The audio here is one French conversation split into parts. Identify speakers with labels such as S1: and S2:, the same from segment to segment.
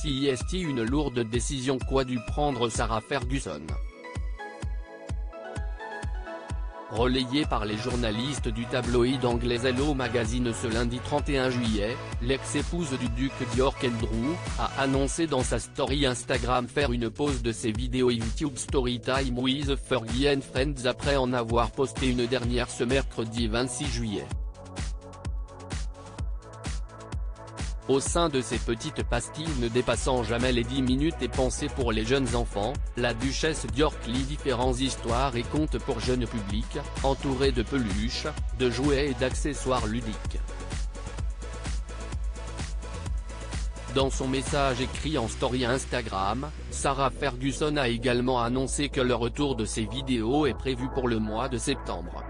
S1: si est une lourde décision qu'a dû prendre Sarah Ferguson. Relayé par les journalistes du tabloïd anglais Hello Magazine ce lundi 31 juillet, l'ex-épouse du duc d'York Andrew, a annoncé dans sa story Instagram faire une pause de ses vidéos YouTube Storytime with Fergie and Friends après en avoir posté une dernière ce mercredi 26 juillet. Au sein de ces petites pastilles ne dépassant jamais les 10 minutes et pensées pour les jeunes enfants, la duchesse d'York lit différentes histoires et contes pour jeunes publics, entourés de peluches, de jouets et d'accessoires ludiques. Dans son message écrit en story Instagram, Sarah Ferguson a également annoncé que le retour de ses vidéos est prévu pour le mois de septembre.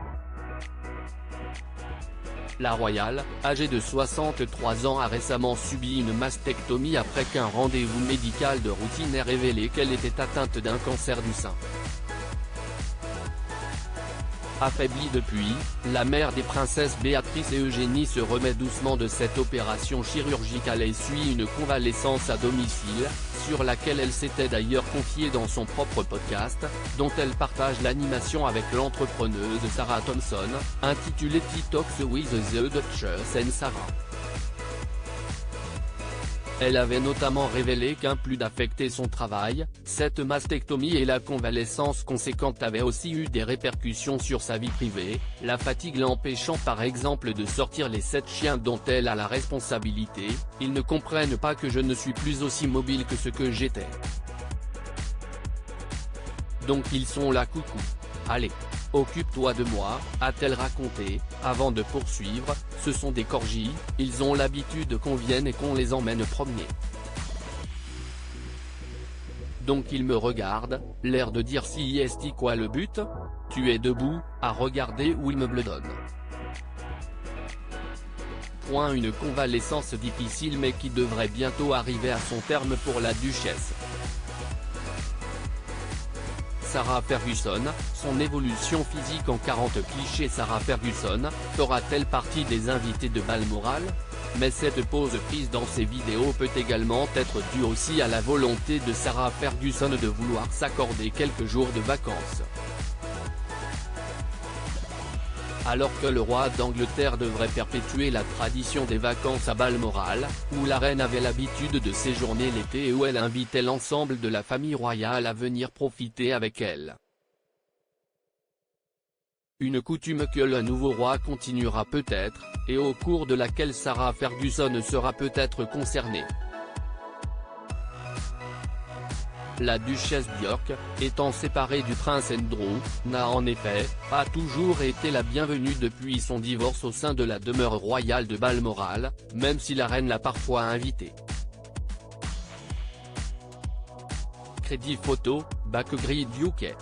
S1: La royale, âgée de 63 ans a récemment subi une mastectomie après qu'un rendez-vous médical de routine ait révélé qu'elle était atteinte d'un cancer du sein. Affaiblie depuis, la mère des princesses Béatrice et Eugénie se remet doucement de cette opération chirurgicale et suit une convalescence à domicile, sur laquelle elle s'était d'ailleurs confiée dans son propre podcast, dont elle partage l'animation avec l'entrepreneuse Sarah Thompson, intitulé Talks with the Duchess and Sarah. Elle avait notamment révélé qu'en plus d'affecter son travail, cette mastectomie et la convalescence conséquente avaient aussi eu des répercussions sur sa vie privée, la fatigue l'empêchant par exemple de sortir les 7 chiens dont elle a la responsabilité. Ils ne comprennent pas que je ne suis plus aussi mobile que ce que j'étais. Donc ils sont là coucou. Allez. Occupe-toi de moi, a-t-elle raconté, avant de poursuivre, ce sont des corgis, ils ont l'habitude qu'on vienne et qu'on les emmène promener. Donc ils me regardent, l'air de dire si est quoi le but? Tu es debout, à regarder où ils me bledonnent. Une convalescence difficile mais qui devrait bientôt arriver à son terme pour la duchesse. Sarah Ferguson, son évolution physique en 40 clichés. Sarah Ferguson, fera-t-elle partie des invités de Balmoral? Mais cette pause prise dans ses vidéos peut également être due aussi à la volonté de Sarah Ferguson de vouloir s'accorder quelques jours de vacances. Alors que le roi d'Angleterre devrait perpétuer la tradition des vacances à Balmoral, où la reine avait l'habitude de séjourner l'été et où elle invitait l'ensemble de la famille royale à venir profiter avec elle. Une coutume que le nouveau roi continuera peut-être, et au cours de laquelle Sarah Ferguson sera peut-être concernée. La duchesse d'York, étant séparée du prince Andrew, n'a en effet pas toujours été la bienvenue depuis son divorce au sein de la demeure royale de Balmoral, même si la reine l'a parfois invitée. Crédit photo, Backgrid UK.